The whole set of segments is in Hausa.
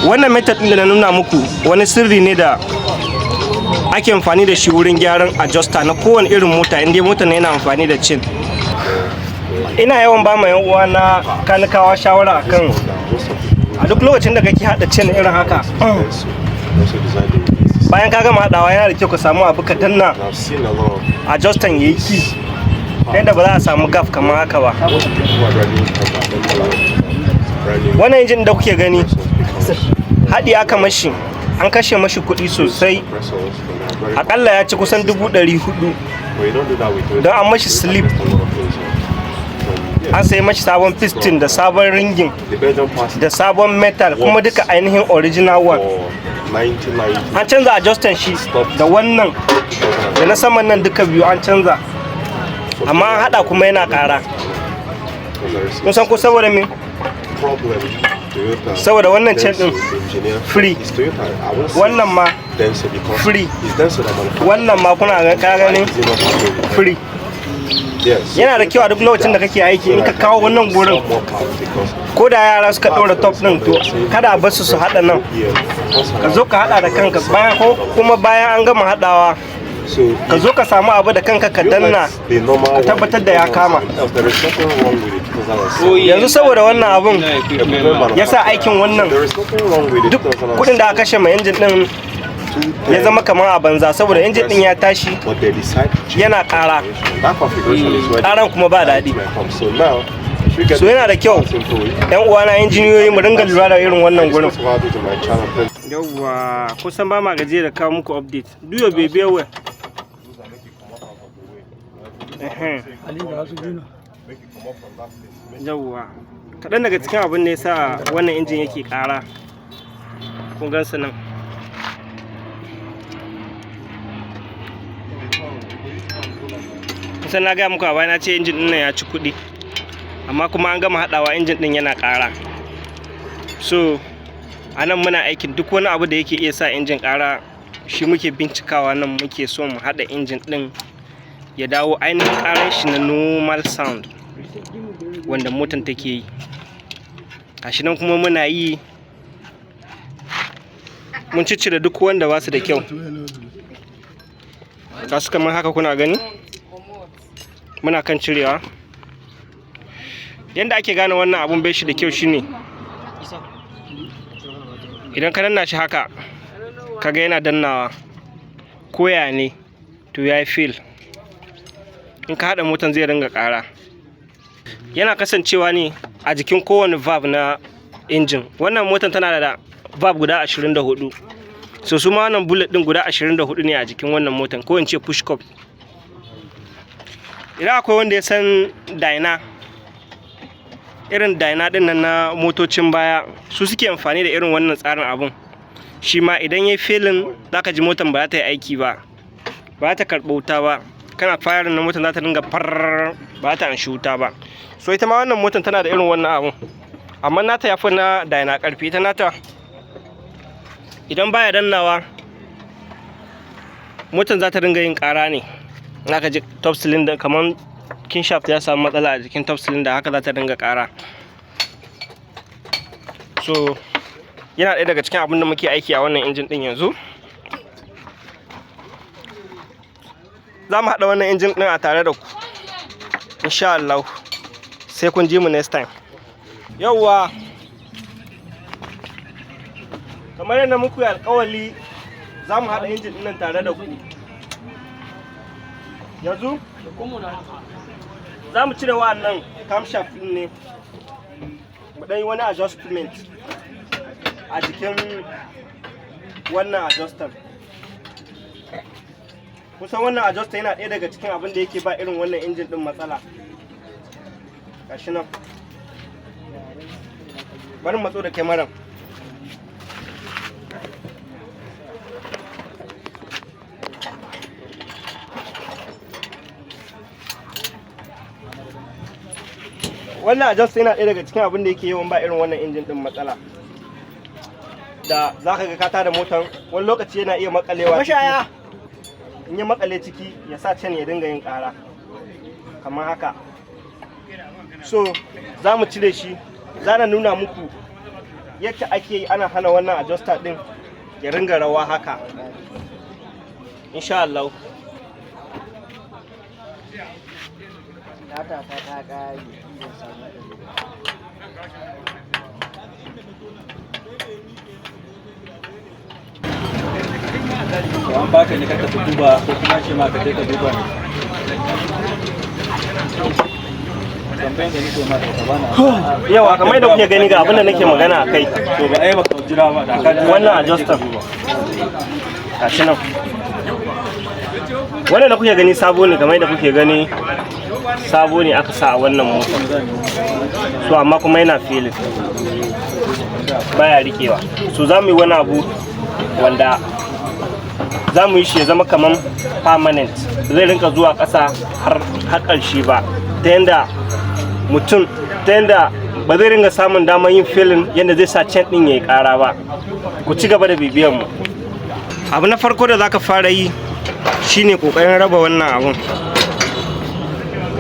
Wannan method din da na nuna muku wani sirri ne da ake amfani da shi wurin gyaran adjuster na kowane irin mota, inda mota ne yana amfani da chain. Ina yawan ba ma yan uwa na kanikawa shawara akan a duk lokacin da kake hada chain irin haka, bayan ka gama hadawa yana da kyau ka samu abu ka danna adjuster yayi ki, yadda ba za a samu gap kamar haka ba. Wannan injin da kuke gani haɗi aka mashi, an kashe mashi kuɗi sosai, akalla ya ci kusan 400 don an mashi slip, an sai mashi sabon piston da sabon ringing da sabon metal, kuma duka ainihin original one. An canza adjustan shi da wannan da na saman nan duka biyu an canza, amma an haɗa kuma yana ƙara. Kun san ko saboda me? Saboda wannan chain din free, wannan ma free, wannan ma kuna ga ganin free. Yana da kyau a duk lokacin da kake aiki in ka kawo wannan gurin, ko da yara suka ɗora top ɗin, to kada a bar su haɗa nan, ka zo ka haɗa da kanka. Bayan ko kuma bayan an gama haɗawa, ka zo ka samu abu da kanka ka danna ka tabbatar da ya kama. Yanzu saboda wannan abun ya sa aikin wannan duk kudin da aka kashe ma injin din ya zama kamar a banza, saboda injin din ya tashi yana ƙara, ƙaran kuma ba daɗi. So yana da kyau yan uwana injiniyoyi mu dinga lura da irin wannan gurin. Yawwa, kusan ba ma gaje da kawo muku update. Do your baby well. Yawwa, kaɗan daga cikin abin da ya sa wannan injin yake ƙara, kun gan su nan. Kusan na gaya muku a baya, na ce injin ɗin nan ya ci kuɗi, amma kuma an gama haɗawa injin ɗin yana ƙara. So a nan muna aikin duk wani abu da yake iya sa injin ƙara, shi muke bincikawa nan, muke so mu haɗa injin ɗin ya dawo ainihin ƙaran shi na normal sound wanda motan take yi. Gashi nan kuma muna yi, mun ciccire duk wanda ba su da kyau. Ga su kamar haka kuna gani, muna kan cirewa. Yanda ake gane wannan abun bai shi da kyau shine idan ka danna shi haka kaga yana dannawa koya ne, to ya yi fail. In ka haɗa motan zai ringa ƙara. Yana kasancewa ne a jikin kowane valve na injin. Wannan motan tana da valve guda 24, so su ma wannan bullet din guda 24 ne a jikin wannan motan, ko in ce push cup. Idan akwai wanda ya san dyna, irin dyna din nan na motocin baya, su suke amfani da irin wannan tsarin abun. Shi ma idan ya yi failin, zaka ji motan ba za ta yi aiki ba, ba za ta karɓi wuta ba. Kana firing na motan za ta dinga far, ba ta anshi wuta ba. So ita ma wannan motan tana da irin wannan abun, amma nata ya fi na dyna ƙarfi. Ita nata idan baya dannawa, motan za ta dinga yin ƙara ne. Naka ji top cylinder kamar kin shaft ya samu matsala a jikin top cylinder, haka za ta dinga ƙara. So yana ɗaya daga cikin abin da muke aiki a wannan injin ɗin yanzu. Za mu haɗa wannan injin ɗin a tare da ku, insha Allah. Sai kun ji mu next time. Yawwa, kamar yadda muku yi alƙawari, za mu haɗa injin ɗin nan tare da ku. Yanzu za mu cire wa'annan camshaft ɗin ne, mu ɗan yi wani adjustment a jikin wannan adjuster. Kusan wannan adjuster yana ɗaya daga cikin abin da yake ba irin wannan injin ɗin matsala. Gashi nan, bari matso da kyamaran. Wannan adjuster yana ɗaya daga cikin abin da yake yawan ba irin wannan injin ɗin matsala. Da za ka ga ka tada motar, wani lokaci yana iya makalewa ciki. In ya makale ciki, ya sa can ya dinga yin ƙara kamar haka. So za mu cire shi, za na nuna muku yadda ake yi ana hana wannan adjuster din ya ringa rawa haka insha Allah. An baka ne ka tafi duba ko kuma ce ma ka je ka duba ne? Tambayin da nake maka ka bana. Yawa kamar da kuke gani ga abin da nake magana akai. To ba ai baka jira ba da ka wannan adjuster. Gashi nan. Wannan da kuke gani sabo ne kamar da kuke gani sabo ne aka sa a wannan motar. So amma kuma yana filin. Baya rikewa. So za mu yi wani abu wanda za mu yi shi ya zama kaman permanent, zai rinka zuwa ƙasa har ƙarshe ba, ta yanda mutum ta yanda ba zai ringa samun damar yin filin yadda zai sa can ɗin ya yi ƙara ba. Ku ci gaba da bibiyan mu. Abu na farko da zaka fara yi shine ƙoƙarin raba wannan abun.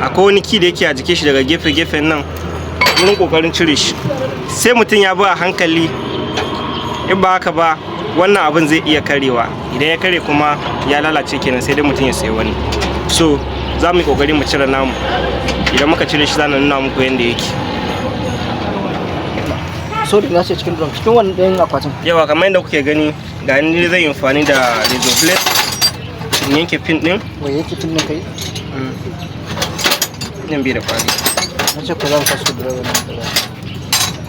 Akwai wani ki da yake a jikin shi daga gefe-gefen nan, mun ƙoƙarin cire shi. Sai mutum ya bi a hankali, in ba haka ba wannan abin zai iya karewa. Idan ya kare kuma ya lalace kenan, sai dai mutum ya sayi wani. So za mu yi kokari mu cire namu. Idan muka cire shi za mu nuna muku yadda yake. So da ce cikin drum cikin wannan ɗayan akwatin. Yawa kamar yadda kuke gani ga ni zai yi amfani da razor blade in yanke pin din. Wai yake pin din kai? Nan bai da kwari. Na ce ko za mu kasu da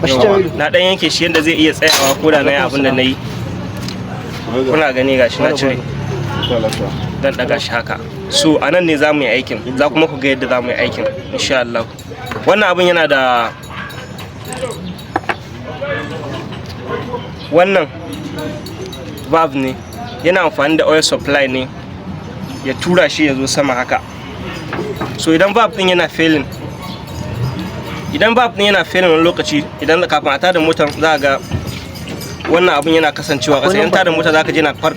wannan. Na dan yanke shi yadda zai iya tsayawa ko da na yi abin da na yi. Kuna gani gashi na cire. Dan daga shi haka. So a nan ne za mu yi aikin, za kuma ku ga yadda za mu yi aikin insha Allah. Wannan abin yana da wannan valve ne, yana amfani da oil supply ne ya tura shi ya zo sama haka. So idan valve din yana failing, wani lokaci idan kafin a tada motar za ga wannan abun yana kasancewa ƙasa. In tada mota za ka je na kwar.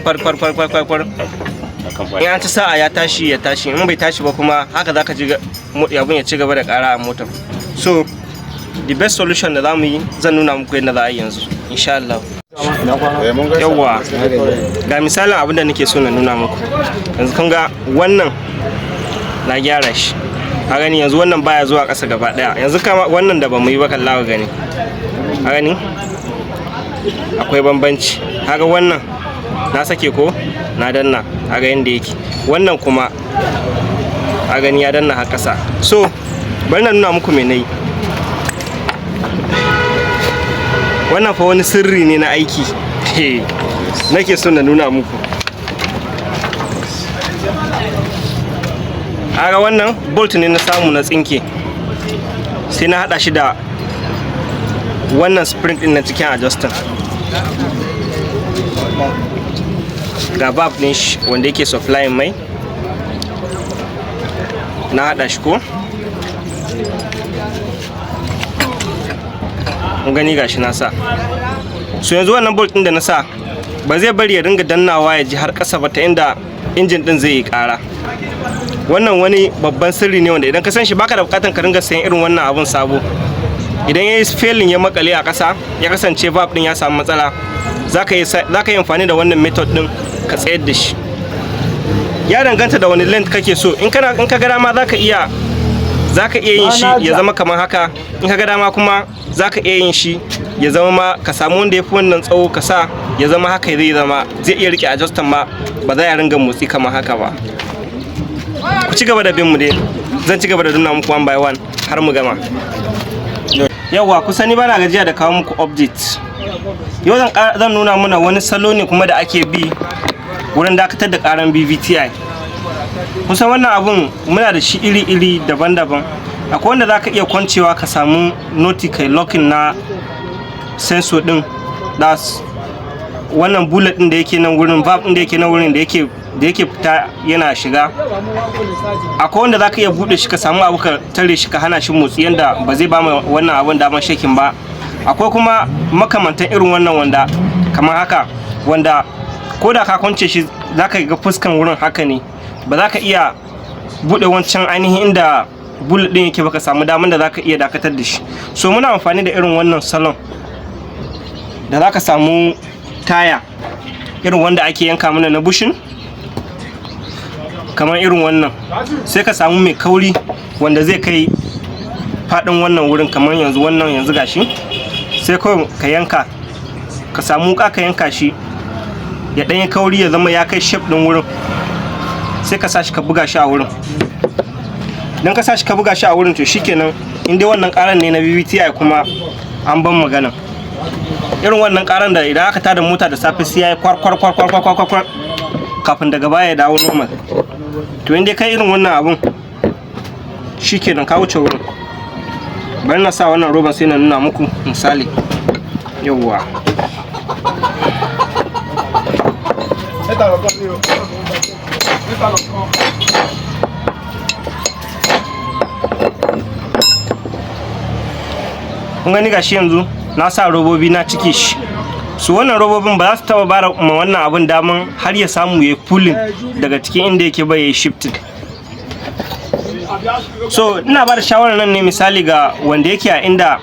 In an ci sa'a ya tashi, in bai tashi ba kuma haka za ka ji abun ya ci gaba da ƙara a motar. So the best solution da za mu yi zan nuna muku yadda za a yi yanzu insha Allah. Yawwa ga misalin abin da nake so na nuna muku. Yanzu kun ga wannan na gyara shi, a gani yanzu wannan baya zuwa ƙasa gaba ɗaya. Yanzu kama wannan da ba mu yi ba kallawa gani, a gani akwai bambanci. Kaga wannan na sake ko na danna, kaga yanda yake. Wannan kuma a gani ya danna har ƙasa. So bari na nuna muku me nayi. Wannan fa wani sirri ne na aiki nake so na nuna muku. Kaga wannan bolt ne na samu na tsinke, sai na hada shi da wannan spring din na cikin adjuster. Ga valve ne shi wanda yake supply mai, na hada shi ko mun gani gashi na sa. So yanzu wannan bolt din da na sa ba zai bari ya ringa dannawa ya ji har ƙasa ba, ta inda injin din zai yi ƙara. Wannan wani babban sirri ne wanda idan ka san shi baka da bukatan ka ringa sayan irin wannan abun sabo. Idan ya yi failing ya makale a ƙasa, ya kasance valve din ya samu matsala, za ka yi amfani da wannan method din ka tsayar da shi. Ya danganta da wani length kake so. In ka ga dama za ka iya yin shi ya zama kamar haka. In ka ga dama kuma za ka iya yin shi ya zama ma ka samu wanda ya fi wannan tsawo ka sa ya zama haka, zai iya rike adjustan ma ba za ya ringa motsi kamar haka ba. Ku ci gaba da bin mu dai, zan ci gaba da nuna muku one by one har mu gama. Yawwa kusa ni bana gajiya da kawo muku update. Yau zan nuna muna wani salo ne kuma da ake bi wurin dakatar da karan BVTI. Kusan wannan abun muna da shi iri-iri daban-daban. Akwai wanda za ka iya kwancewa ka samu noti kai locking na sensor din, das wannan bullet din da yake nan wurin, valve din da yake nan wurin da yake fita yana shiga. Akwai wanda za ka iya bude shi ka samu abu ka tare shi ka hana shi motsi yanda ba zai ba mu wannan abun damar shakin ba. Akwai kuma makamantan irin wannan wanda kamar haka, wanda ko da ka kwance shi za ka ga fuskan wurin haka ne, ba za ka iya bude wancan ainihin inda bullet din yake baka samu damar da za ka iya dakatar da shi. So muna amfani da irin wannan salon da za ka samu taya irin wanda ake yanka mana na bushin, kamar irin wannan, sai ka samu mai kauri wanda zai kai faɗin wannan wurin, kamar yanzu gashi, sai kawai ka yanka, ka samu wuka ka yanka shi ya ɗanyi kauri ya zama ya kai shape ɗin wurin, sai ka sa shi ka buga shi a wurin. Idan ka sa shi ka buga shi a wurin to shikenan, in dai wannan ƙaran ne na BBTI kuma an ban magana. Irin wannan ƙaran da idan aka tada mota da safe sai yayi kwar kafin daga baya ya dawo normal. To in dai kai irin wannan abun shikenan ka wuce wurin. Bari na sa wannan roban sai na nuna muku misali. Yawwa. Kun gani gashi yanzu na sa robobi na cike shi. Su wannan robobin ba za su taba bara ma wannan abun daman har ya samu ya pulling daga cikin inda yake ba ya shifting. So ina ba da shawarar nan ne misali ga wanda yake a inda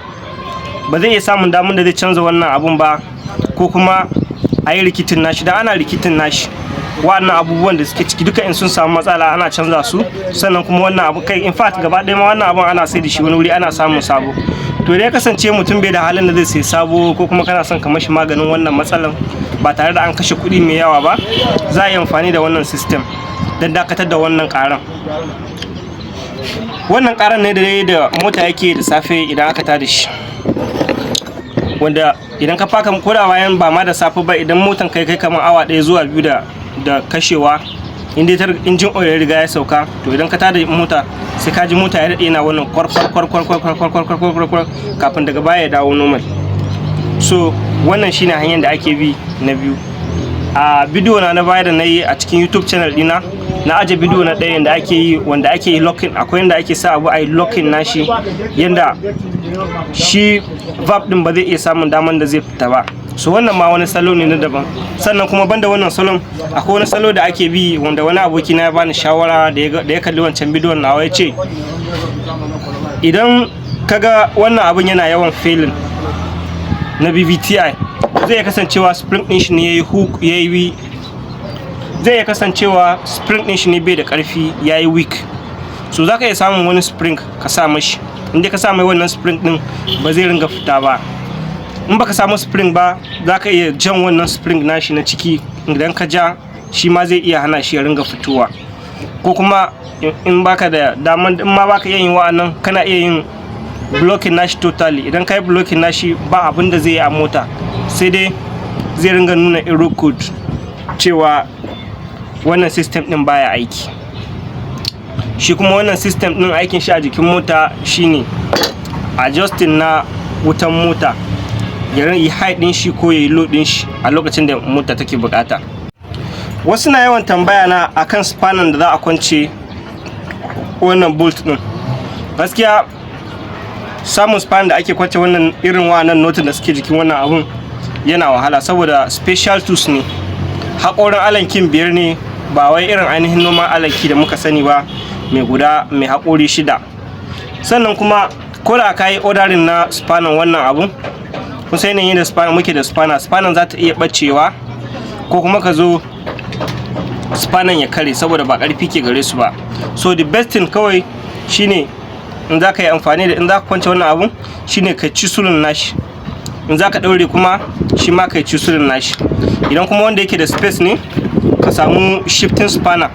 ba zai iya samun daman da zai canza wannan abun ba, ko kuma a yi rikitin nashi. Da ana rikitin nashi, wannan abubuwan da suke ciki duka in sun samu matsala ana canza su, sannan kuma wannan abu kai in fact gaba ɗaya ma wannan abun ana sai da shi wani wuri ana samun sabo. To da ya kasance mutum bai da halin da zai sai sabo, ko kuma kana son ka mashi maganin wannan matsalan ba tare da an kashe kuɗi mai yawa ba, za a yi amfani da wannan system don dakatar da wannan ƙaran. Wannan ƙaran ne da mota yake da safe idan aka tada shi, wanda idan ka faka koda bayan ba ma da safe ba, idan motan kai kamar awa 1 zuwa 2 da kashewa, injin oil ya riga ya sauka, to idan ka tada mota sai ka ji mota ya daɗe na wannan kwar kafin daga baya ya dawo normal. So wannan shine hanyar da ake bi na biyu. A bidiyo na baya da na yi a cikin YouTube channel dina, na aje bidiyo na ɗaya da ake yi, wanda ake yi locking. Akwai yanda ake sa abu a yi locking nashi, yanda shi valve din ba zai iya samun daman da zai fita ba. So wannan ma wani salo ne na daban. Sannan kuma banda wannan salon akwai wani salo da ake bi, wanda wani aboki na ya bani shawara da ya kalli wancan bidiyon nawa, ya ce idan kaga wannan abun yana yawan failing na BBTI, zai kasancewa spring din shi ne zai kasancewa spring din shi ne bai da karfi, yayi weak. So zaka iya samun wani spring ka sa mashi, inda ka sa mai wannan spring din ba zai ringa fita ba. In baka samu spring ba, zaka iya jan wannan spring nashi na ciki, idan ka ja shi ma zai iya hana shi ya ringa fitowa. Ko kuma in baka da daman, in ma baka iya yin wa'annan, kana iya yin blocking nashi totally. Idan kai blocking nashi ba abin da zai yi a mota, sai dai zai ringa nuna error code cewa wannan system din baya aiki. Shi kuma wannan system din aikin shi a jikin mota shine adjusting na wutan mota, ya yi high din shi ko ya yi low din shi a lokacin da mota take bukata. Wasu na yawan tambaya na akan spanner da za a kwance wannan bolt din. Gaskiya samun spanner da ake kwance wannan irin wa'annan notin da suke jikin wannan abun yana wahala, saboda special tools ne. Haƙorin alankin 5 ne, ba wai irin ainihin noman alanki da muka sani ba mai haƙori 6. Sannan kuma ko da ka yi ordering na spanner wannan abun, kun sai ne yin da spanner muke da spanner za ta iya bacewa, ko kuma ka zo spanner ya kare saboda ba ƙarfi ke gare su ba. So the best thing kawai shine, in za ka yi amfani da, in za ka kwance wannan abun, shine ka ci sulun nashi. In za ka ɗaure kuma shi ma ka ci sulun nashi. Idan kuma wanda yake da space ne, ka samu shifting spanner.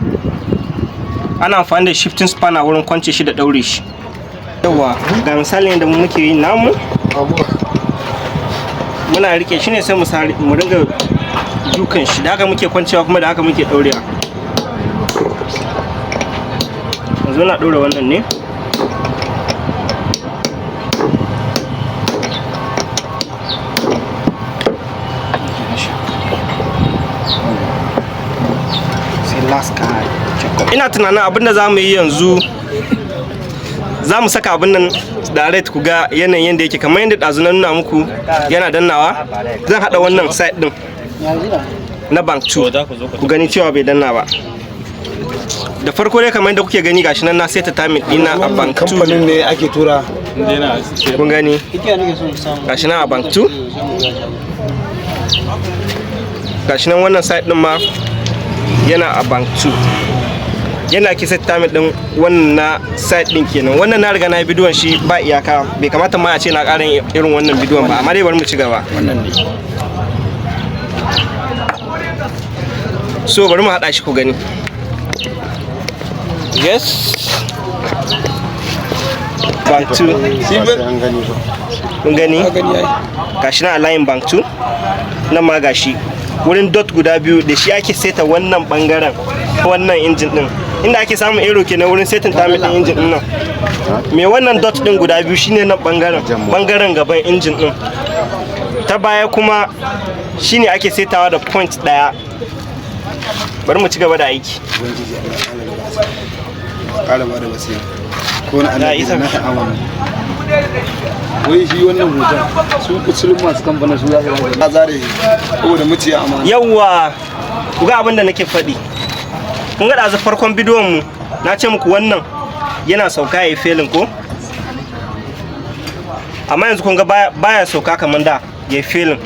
Ana amfani da shifting spanner wurin kwance shi da ɗaure shi. Yawa, ga misali yadda muke yi namu, muna rike shi ne sai mu ringa dukan shi, da haka muke kwancewa kuma da haka muke ɗaurewa. Yanzu na ɗaure wannan ne. Ina tunanin abinda za mu yi yanzu, za mu saka abin nan direct ku ga yanayin yadda yake, kamar yadda ɗazu na nuna muku yana dannawa. Zan haɗa wannan side ɗin na bank 2 ku gani cewa bai danna ba. da farko dai kamar yadda kuke gani gashi nan na seta timing dina a bank 2. Kamfanin ne ake tura. Kun gani gashi nan a bank 2. Gashi nan wannan side din ma yana a bank 2. Yana ake set timing din wannan na side din kenan. Wannan na riga na yi bidiyon shi ba iyaka, bai kamata ma a ce na ƙarin irin wannan bidiyon ba, amma dai bari mu ci gaba. Wannan ne. So bari mu haɗa shi ku gani. Yes. Bank 2. Kun gani? Gashi na a layin bank 2. Nan ma gashi. Wurin dot guda biyu da shi ake seta wannan bangaren wannan injin din. Inda ake samun ero kenan wurin setin timing din injin din nan. Me wannan dot din guda biyu shine nan bangaren gaban injin din. Ta baya kuma shine ake setawa da point daya. Bari mu ci gaba da aiki. Ƙara ba da wasiya ko na Allah na ta'amana. Wai shi wannan hoton su kusulun masu kamfanin su za su ba zare saboda mutiya amana. Yawwa ku ga abin da nake faɗi. Kun ga da farkon bidiyon mu na ce muku wannan yana sauka yayi failing ko? Amma yanzu kun ga baya sauka kamar da yayi failing.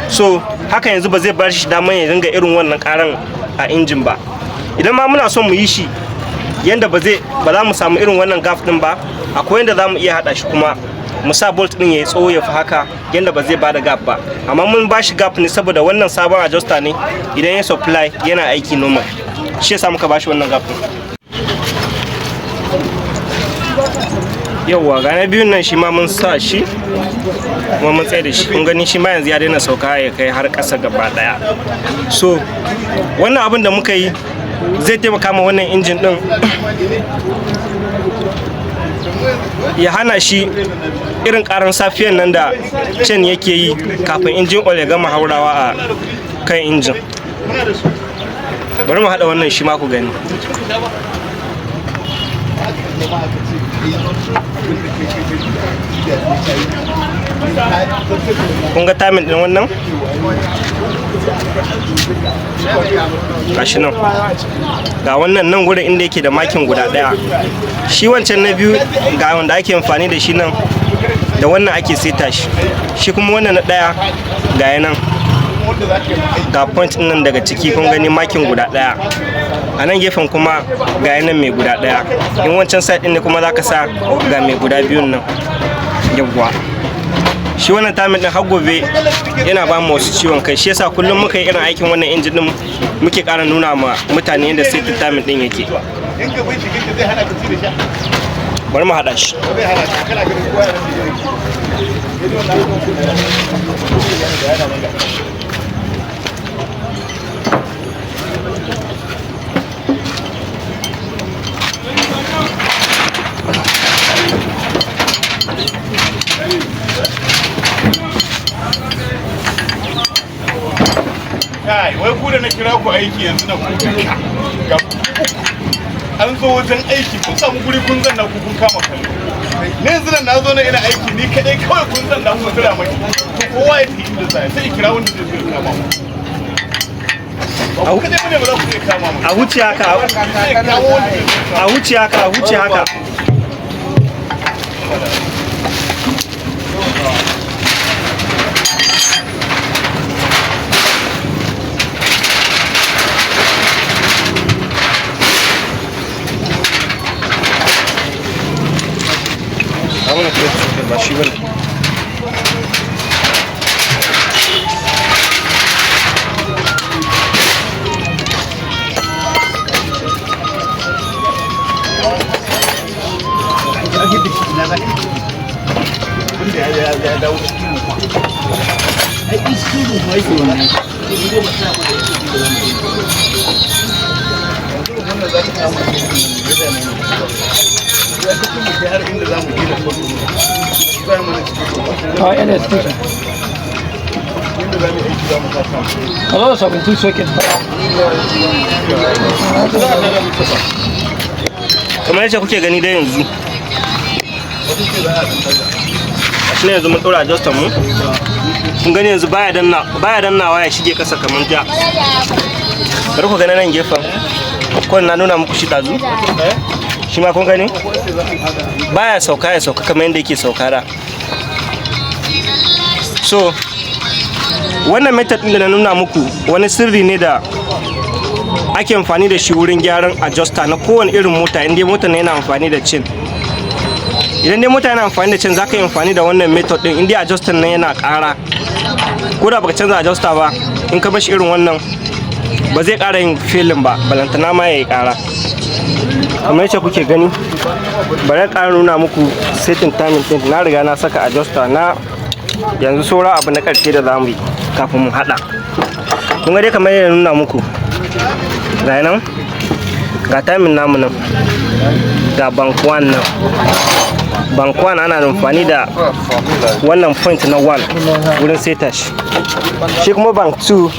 So haka yanzu ba zai bar shi daman ya dinga irin wannan karan a injin ba. Idan ma muna son mu yi shi yanda ba za mu samu irin wannan gap din ba, akwai yanda za mu iya hada shi kuma mu sa bolt din yayi tsawo ya fi haka yanda ba zai bada gap ba. Amma mun ba shi gap ne saboda wannan sabon adjuster ne, idan ya supply yana aiki normal, shi yasa muka ba shi wannan gap din. Yawwa ga na biyun nan shi ma mun sa shi kuma mun tsaye da shi. Kun gani shi ma yanzu ya daina sauka ya kai har ƙasa gaba daya. So wannan abin da muka yi zai taimaka ma wannan injin din ya hana shi irin karan safiyan nan da chain yake yi kafin injin oil ya gama haurawa a kan injin. Bari mu haɗa wannan shi ma ku gani. Kun ga timing din wannan? Gashi nan. Ga wannan nan gurin inda yake da makin guda daya. Shi wancan na biyu ga wanda ake amfani da shi nan da wannan ake seta shi. Shi kuma wannan na daya ga yanan. Ga point din nan daga ciki kun gani makin guda daya. A nan gefen kuma ga yanan mai guda daya. In wancan side din ne kuma zaka sa ga mai guda biyun nan. Yawwa. Shi wannan timing din har gobe yana ba mu wasu ciwon kai, shi yasa kullum muka yi irin aikin wannan injin din muke ƙara nuna ma mutane yadda sai timing din yake. Bari mu haɗa shi. Kai, wai ku da na kira ku aiki yanzu na ku ga an zo wajen aiki kun samu guri kun zanna ku kun kama kallo. Ne yanzu nan na zo na ina aiki ni kadai kawai kun zanna ku kira mai. To kowa ya tafi inda zai sai kira wanda zai zo kama mu. A wuce ne ba za ku iya kama mu. A wuce haka. A wuce haka, a wuce haka. Ba shi bane. Hello, 72 seconds. Kamar yadda kuke gani da yanzu. Shi ne yanzu mun ɗora adjuster mu. Kun gani yanzu baya dannawa ya shige ƙasa kamar da. Bari ku gani nan gefen. ko na nuna muku shi dazu shi ma kun gani baya sauka ya sauka kamar yadda yake sauka da. So wannan method din da na nuna muku wani sirri ne da ake amfani da shi wurin gyaran adjuster na kowane irin mota, inda mota na yana amfani da chain. Idan dai mota yana amfani da chain zaka yi amfani da wannan method din, inda adjuster nan yana ƙara, ko da baka canza adjuster ba in ka bashi irin wannan ba zai ƙara yin filin ba, balantana ma yayi ƙara. Kamar yadda kuke gani, bari ƙara nuna muku setting timing din. Na riga na saka adjuster na, yanzu saura abu na ƙarshe da zamu yi kafin mu haɗa. Kun ga dai kamar yadda nuna muku, ga nan ga timing namu nan, ga bank 1 nan. Bank 1 ana amfani da wannan point na 1 wurin seta shi. Shi kuma bank 2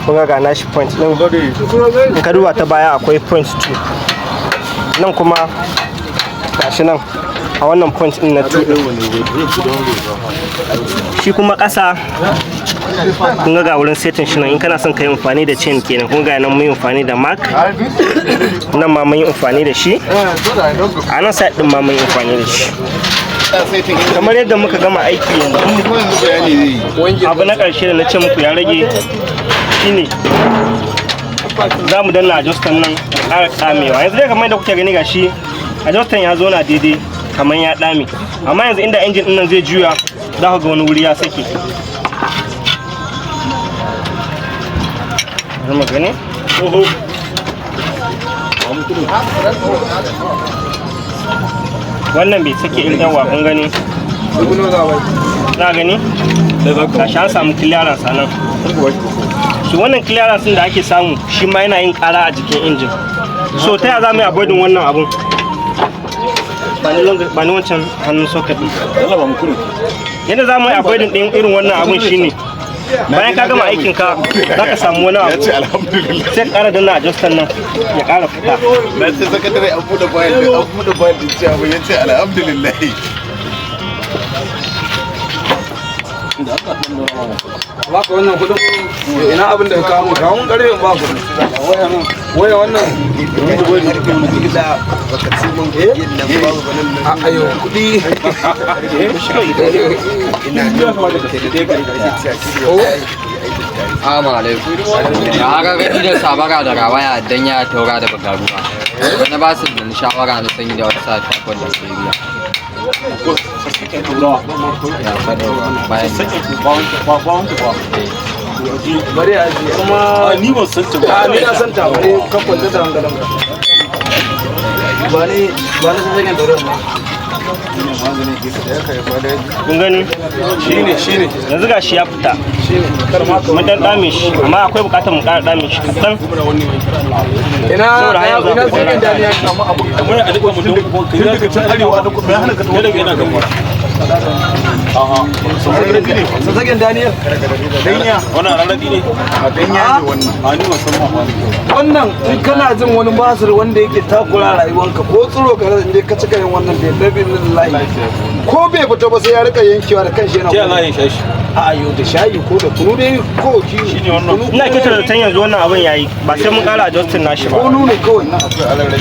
kun ga nashi point din, in ka duba ta baya akwai point 2 nan kuma gashi nan a wannan point din na 2. Shi kuma ƙasa kun ga wurin setting shi nan, in kana son ka yi amfani da chain kenan. Kun ga nan mun yi amfani da mark, nan ma mun yi amfani da shi, a nan side din ma mun yi amfani da shi. Kamar yadda muka gama aiki yanzu, abu na ƙarshe da na ce muku ya rage shine za mu danna adjuster nan ƙara tsamewa. Yanzu dai kamar yadda kuke gani gashi adjuster ya zo na daidai kamar ya dame, amma yanzu inda engine din nan zai juya za ku ga wani wuri ya sake. Zama gani? Wannan bai sake in yawa, kun gani? Za gani? Gashi an samu clearance a nan. Shi wannan clearance da ake samu shi ma yana yin ƙara a jikin injin. So ta yaya za mu yi avoiding wannan abun? Ba ni wancan hannun socket ɗin. Yadda za mu yi avoiding ɗin irin wannan abun shine, bayan ka gama aikin ka za ka samu wani abu sai ka ƙara danna adjuster nan ya ƙara fita. Na ce sakatare an buɗe bayan din ce abu ya ce alhamdulillah. Ba ka wannan kudin ina abin da ka mun kawo mun karfe ba ku waya wannan ayo kudi Assalamu alaikum. Da aka gani da sabara da rawaya dan ya taura da bakaruwa. Na ba su da shawara na sanyi da wata takon da ke biya. bari a ji kuma ni ban san ta ba. ni na san ta bari ka kwanta da hankalin ka ba ni san da ran kun gani shine yanzu gashi ya fita, mun dan dame shi, amma akwai bukatar mu ƙara dame shi kaɗan. ina cikin daniya amma abu Kamar a duka mutum Tun daga can arewa da kuma ya hana ka tawo daga yana kan wara. sassaken daniya Danya. wannan rarrabi ne. A danya ne wannan. A ni ban san ma wannan in kana jin wani basir wanda yake takura rayuwanka ko tsiro ka rasa inda ka cika yin wannan da dabi lillahi ko bai fita ba sai ya rika yankewa da kanshi yana ya za ya shashi. a yau da shayi ko da kunu dai ko kiwo Shine wannan. Ina kyautar da tan yanzu wannan abin yayi, ba sai mun ƙara adjustin nashi ko ba. nune kawai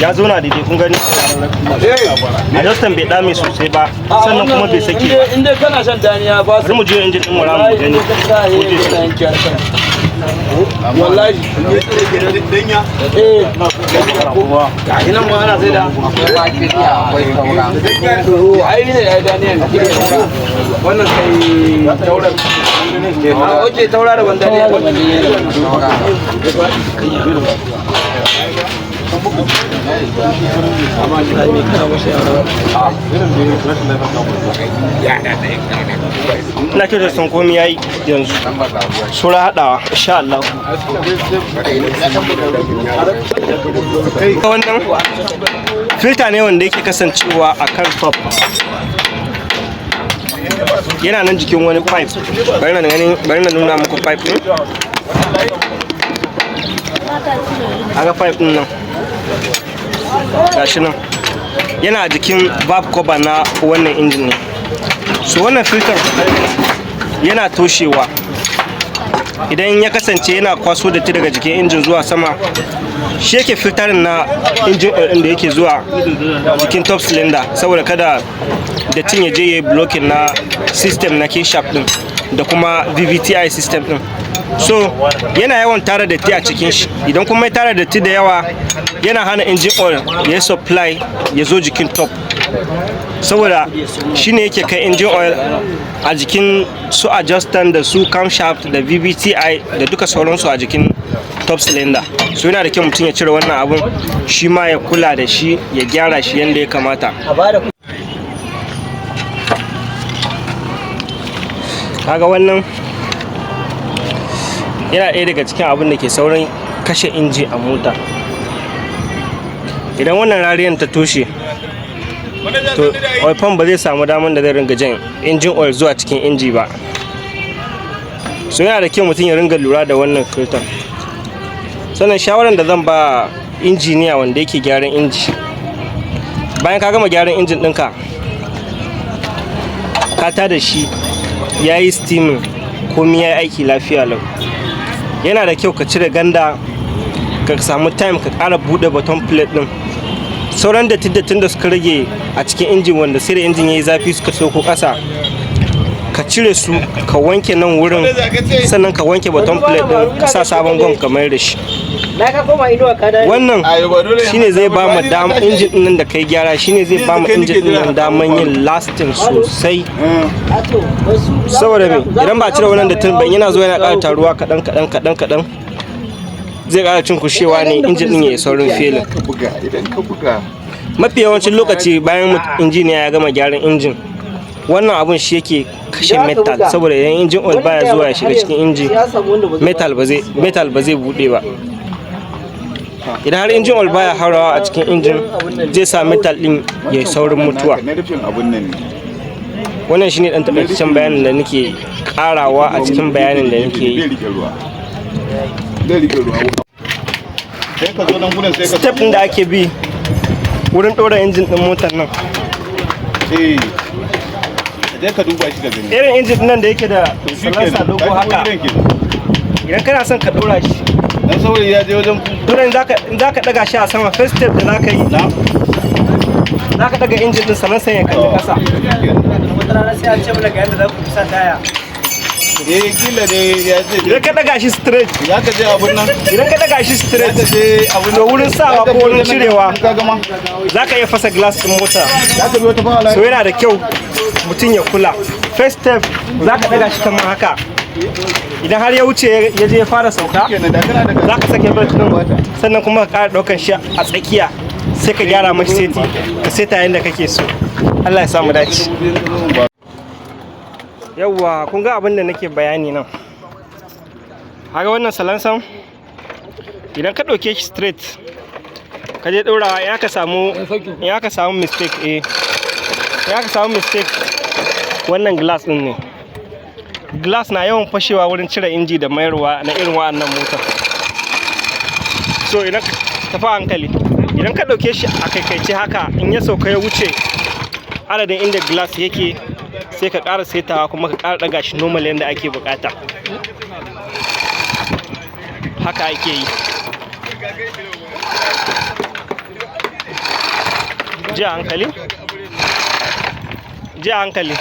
Ya zo na daidai, kun gani? Adjustin bai dame sosai ba, sannan kuma bai sake ba. inda kana shan daniya ba Bari mu juya injin din mu ramu mu gani. wallahi Danya. ga hinan ma ana sai da Akwai taura. ai ne ya daniya wannan kai taurar a oke taura da wanda ne Ina kyautar sun komi yayi yanzu. Sura haɗawa, insha Allah. Wannan filter ne wanda yake kasancewa a kan top. Yana nan jikin wani pipe. Bari na nuna muku pipe ɗin. Aga pipe ɗin nan. Gashi nan. Yana jikin valve cover na wannan injin ne. So wannan filter yana toshewa idan ya kasance yana kwaso datti daga jikin injin zuwa sama, shi yake filtarin na injin oil ɗin da yake zuwa jikin top cylinder, saboda kada dattin ya je ya yi blocking na system na kinshaft ɗin da kuma VVTi system ɗin. So yana yawan tara datti a cikin shi, idan kuma ya tara datti da yawa yana hana injin oil ya supply ya zo jikin top, saboda shine yake kai injin oil a jikin su adjustant da su camshaft da VVTi da duka sauransu a jikin top cylinder. So yana da kyau mutum ya cire wannan abun, shi ma ya kula da shi, ya gyara shi yadda ya kamata. Kaga wannan yana ɗaya daga cikin abin da ke saurin kashe inji a mota. Idan wannan rariyan ta toshe, to oil pump ba zai samu daman da zai ringa jan injin oil zuwa cikin inji ba. So yana da kyau mutum ya ringa lura da wannan filter. Sannan shawaran da zan ba injiniya wanda yake gyaran inji, bayan ka gama gyaran injin ɗinka, ka tada shi ya yi steaming, komai ya yi aiki lafiya lau, yana da kyau ka cire ganda, ka samu time ka ƙara buɗe bottom plate ɗin. Sauran dattin da suka rage a cikin injin wanda sai da injin ya yi zafi suka sauko ƙasa, ka cire su, ka wanke nan wurin, sannan ka wanke bottom plate ɗin, ka sa sabon gwam ka mayar da shi. Wannan shine zai ba mu damar injin ɗin nan da kai gyara, shine zai ba mu injin ɗin nan daman yin lasting sosai. Saboda me, idan ba cire wannan dattin ban yana zuwa yana ƙara taruwa kaɗan zai ƙara cunkushewa ne, injin ɗin ya yi saurin failing. Mafi yawancin lokaci bayan injiniya ya gama gyaran injin, wannan abun shi yake kashe metal, saboda idan injin oil baya zuwa ya shiga cikin inji, metal ba zai buɗe ba. Idan har injin oil baya haurawa a cikin injin, zai sa metal ɗin ya yi saurin mutuwa. Wannan shine ɗan taƙaitaccen bayanin da nake ƙarawa a cikin bayanin da nake yi. Step ɗin da ake bi wurin ɗora injin ɗin motar nan, irin injin nan da yake da salansa dogo haka, idan kana son ka ɗora shi, in za ka ɗaga shi a sama, first step da za ka yi, za ka ɗaga injin ɗin salansa ya kalli ƙasa. Wata rana sai an ce mana ga yadda za ku sa taya. Kila ne ya ce idan ka daga shi straight, za ka je abun nan, idan ka daga shi straight to wurin sawa ko wurin cirewa za ka iya fasa glass din mota. So yana da kyau mutum ya kula. First step za ka daga shi kamar haka, idan har ya wuce ya je ya fara sauka, za ka sake belt din, sannan kuma ka ƙara ɗaukan shi a tsakiya, sai ka gyara mashi seti, ka seta yadda kake so. Allah ya samu dace. Yawwa, kun ga abin da nake bayani nan. Haka wannan salansan, idan ka ɗauke shi straight, ka je ɗorawa, ya ka samu mistake, wannan glass ɗin ne. Glass na yawan fashewa wurin cire inji da mayarwa na irin wa'annan motar. So idan ka tafi hankali, idan ka ɗauke shi a kaikaice haka, in ya sauka ya wuce adadin inda glass yake, sai ka ƙara setawa kuma ka ƙara ɗaga shi normal yadda ake buƙata. Haka ake yi. Ji a hankali.